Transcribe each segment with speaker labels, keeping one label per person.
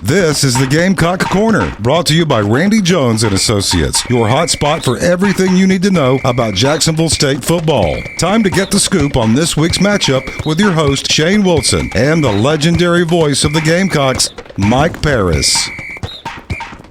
Speaker 1: This is the Gamecock Corner, brought to you by Randy Jones and Associates, your hot spot for everything you need to know about Jacksonville State football. Time to get the scoop on this week's matchup with your host, Shane Wilson, and the legendary voice of the Gamecocks, Mike Parris.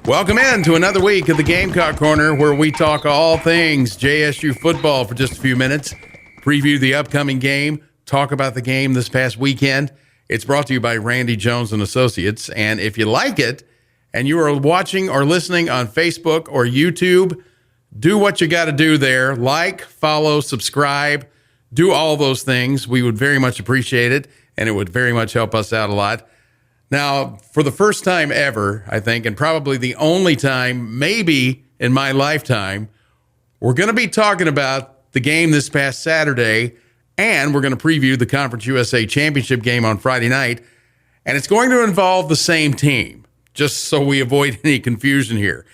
Speaker 2: Welcome in to another week of the Gamecock Corner, where we talk all things JSU football for just a few minutes, preview the upcoming game, talk about the game this past weekend. It's brought to you by Randy Jones and Associates. And if you like it and you are watching or listening on Facebook or YouTube, do what you got to do there. Like, follow, subscribe, do all those things. We would very much appreciate it, and it would very much help us out a lot. Now, for the first time ever, I think, and probably the only time maybe in my lifetime, we're going to be talking about the game this past Saturday, and we're going to preview the Conference USA Championship game on Friday night. And it's going to involve the same team, just so we avoid any confusion here.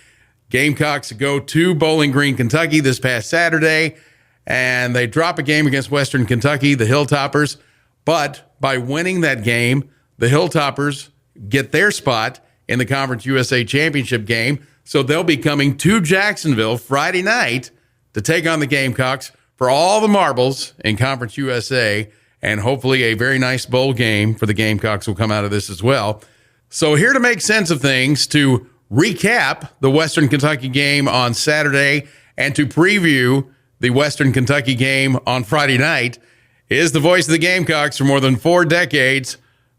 Speaker 2: Gamecocks go to Bowling Green, Kentucky this past Saturday, and they drop a game against Western Kentucky, the Hilltoppers. But by winning that game, the Hilltoppers get their spot in the Conference USA Championship game. So they'll be coming to Jacksonville Friday night to take on the Gamecocks for all the marbles in Conference USA, and hopefully a very nice bowl game for the Gamecocks will come out of this as well. So here to make sense of things, to recap the Western Kentucky game on Saturday and to preview the Western Kentucky game on Friday night, is the voice of the Gamecocks for more than 4 decades,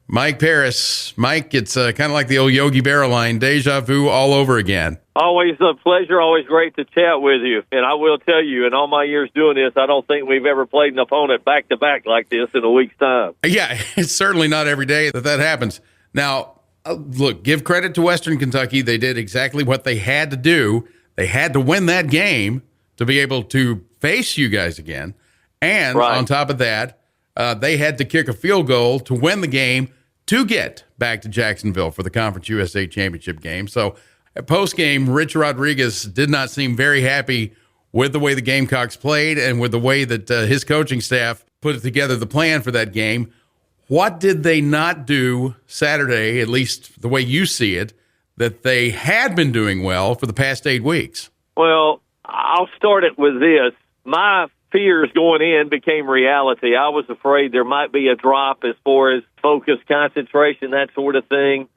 Speaker 2: Mike Parris. Mike, it's kind of like the old Yogi Berra line, deja vu all over again.
Speaker 3: Always a pleasure, always great to chat with you. And I will tell you, in all my years doing this, I don't think we've ever played an opponent back-to-back like this in a week's time.
Speaker 2: Yeah, it's certainly not every day that happens. Now, look, give credit to Western Kentucky. They did exactly what they had to do. They had to win that game to be able to face you guys again. And on top of that, they had to kick a field goal to win the game to get back to Jacksonville for the Conference USA Championship game. So at post-game, Rich Rodriguez did not seem very happy with the way the Gamecocks played and with the way that his coaching staff put together the plan for that game. What did they not do Saturday, at least the way you see it, that they had been doing well for the past 8 weeks?
Speaker 3: Well, I'll start it with this. My fears going in became reality. I was afraid there might be a drop as far as focus, concentration, that sort of thing.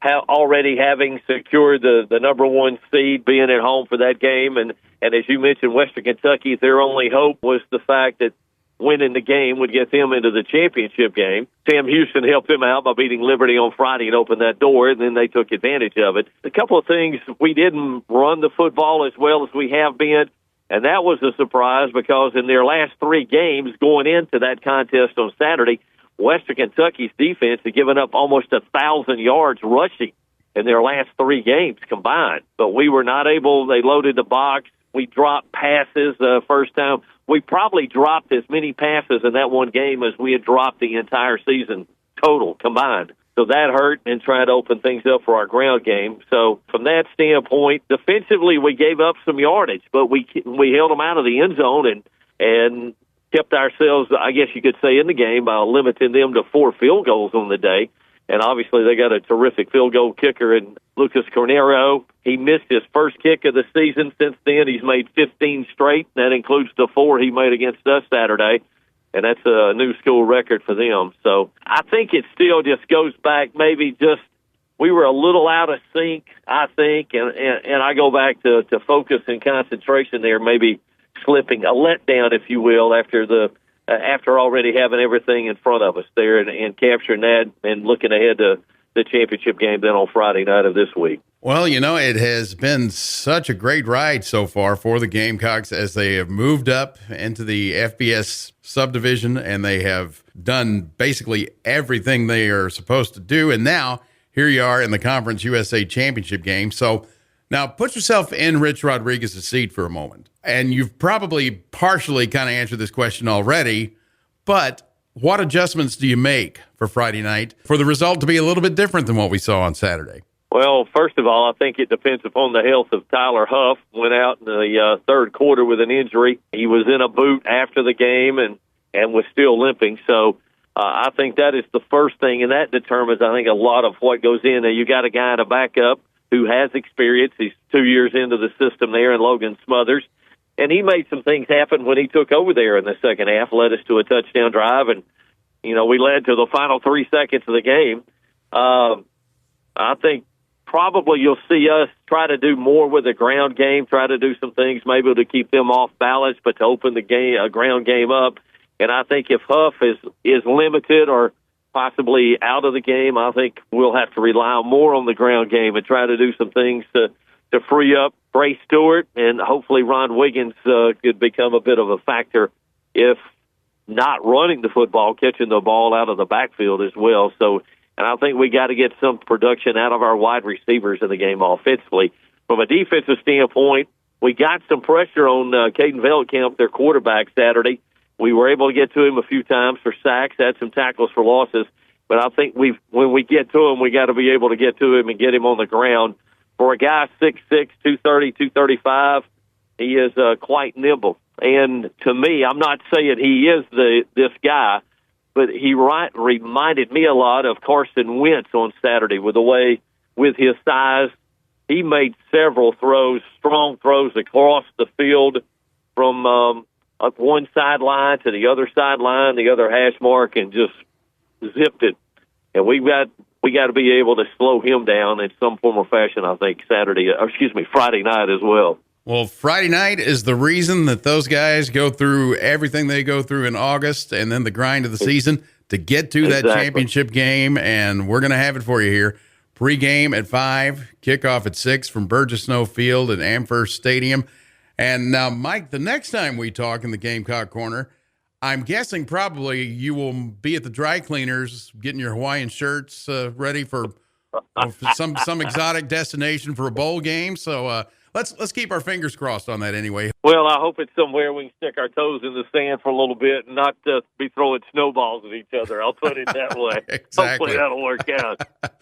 Speaker 3: Already having secured the number 1 seed, being at home for that game. And as you mentioned, Western Kentucky, their only hope was the fact that winning the game would get them into the championship game. Sam Houston helped them out by beating Liberty on Friday and opened that door, and then they took advantage of it. A couple of things, we didn't run the football as well as we have been, and that was a surprise because in their last 3 games going into that contest on Saturday, Western Kentucky's defense had given up almost 1,000 yards rushing in their last 3 games combined. But we were not able. They loaded the box. We dropped passes first time. We probably dropped as many passes in that one game as we had dropped the entire season total combined. So that hurt and tried to open things up for our ground game. So from that standpoint, defensively, we gave up some yardage, but we held them out of the end zone and kept ourselves, I guess you could say, in the game by limiting them to 4 field goals on the day. And obviously they got a terrific field goal kicker in Lucas Cornero. He missed his first kick of the season. Since then, he's made 15 straight. That includes the 4 he made against us Saturday. And that's a new school record for them. So I think it still just goes back maybe just we were a little out of sync, I think. And I go back to focus and concentration there, maybe slipping, a letdown, if you will, after already having everything in front of us there and capturing that and looking ahead to the championship game then on Friday night of this week.
Speaker 2: Well, you know, it has been such a great ride so far for the Gamecocks as they have moved up into the FBS subdivision, and they have done basically everything they are supposed to do. And now here you are in the Conference USA Championship game. So now put yourself in Rich Rodriguez's seat for a moment. And you've probably partially kind of answered this question already, but what adjustments do you make for Friday night for the result to be a little bit different than what we saw on Saturday?
Speaker 3: Well, first of all, I think it depends upon the health of Tyler Huff. Went out in the third quarter with an injury. He was in a boot after the game and was still limping. So I think that is the first thing, and that determines, I think, a lot of what goes in. Now, you got a guy to back up who has experience. He's 2 years into the system there in Logan Smothers, and he made some things happen when he took over there in the second half, led us to a touchdown drive, and, we led to the final 3 seconds of the game. I think probably you'll see us try to do more with the ground game, try to do some things maybe to keep them off balance, but to open the game, ground game up. And I think if Huff is limited or possibly out of the game, I think we'll have to rely more on the ground game and try to do some things to free up Bray Stewart, and hopefully Ron Wiggins could become a bit of a factor if not running the football, catching the ball out of the backfield as well. So, and I think we got to get some production out of our wide receivers in the game offensively. From a defensive standpoint, we got some pressure on Caden Veldkamp, their quarterback, Saturday. We were able to get to him a few times for sacks, had some tackles for losses. But I think when we get to him, we got to be able to get to him and get him on the ground. For a guy 6'6", 230, 235, he is quite nimble. And to me, I'm not saying he is this guy, but he reminded me a lot of Carson Wentz on Saturday with his size. He made several throws, strong throws across the field from up one sideline to the other sideline, the other hash mark, and just zipped it. And we got to be able to slow him down in some form or fashion, I think, Friday night as well.
Speaker 2: Well, Friday night is the reason that those guys go through everything they go through in August and then the grind of the season to get to that championship game, and we're going to have it for you here. Pre-game at 5, kickoff at 6 from Burgess Snow Field at Amherst Stadium. And now, Mike, the next time we talk in the Gamecock Corner, I'm guessing probably you will be at the dry cleaners getting your Hawaiian shirts ready for some exotic destination for a bowl game. So let's keep our fingers crossed on that anyway.
Speaker 3: Well, I hope it's somewhere we can stick our toes in the sand for a little bit and not be throwing snowballs at each other. I'll put it that way.
Speaker 2: Exactly.
Speaker 3: Hopefully that'll work out.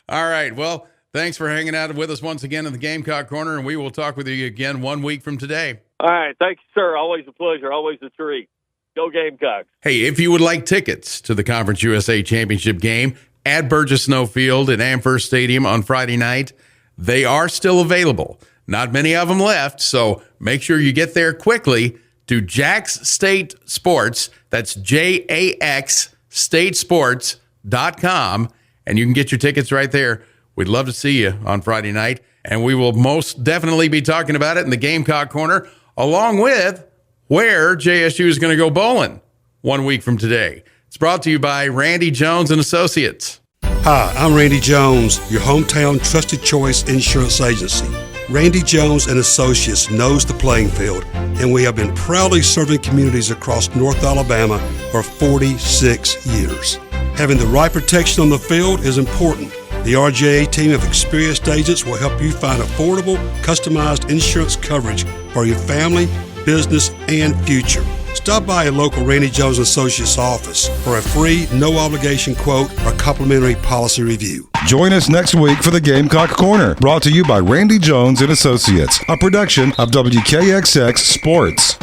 Speaker 2: All right. Well, thanks for hanging out with us once again in the Gamecock Corner, and we will talk with you again 1 week from today.
Speaker 3: All right. Thank you, sir. Always a pleasure. Always a treat. Go Gamecocks.
Speaker 2: Hey, if you would like tickets to the Conference USA Championship game at Burgess Snow Field at Amherst Stadium on Friday night, they are still available. Not many of them left, so make sure you get there quickly to Jax State Sports. That's JAX Statesports.com, and you can get your tickets right there. We'd love to see you on Friday night, and we will most definitely be talking about it in the Gamecock Corner, along with where JSU is going to go bowling 1 week from today. It's brought to you by Randy Jones and Associates.
Speaker 4: Hi, I'm Randy Jones, your hometown trusted choice insurance agency. Randy Jones and Associates knows the playing field, and we have been proudly serving communities across North Alabama for 46 years. Having the right protection on the field is important. The RJA team of experienced agents will help you find affordable, customized insurance coverage for your family, business, and future. Stop by a local Randy Jones Associates office for a free, no-obligation quote or complimentary policy review.
Speaker 1: Join us next week for the Gamecock Corner, brought to you by Randy Jones and Associates, a production of WKXX Sports.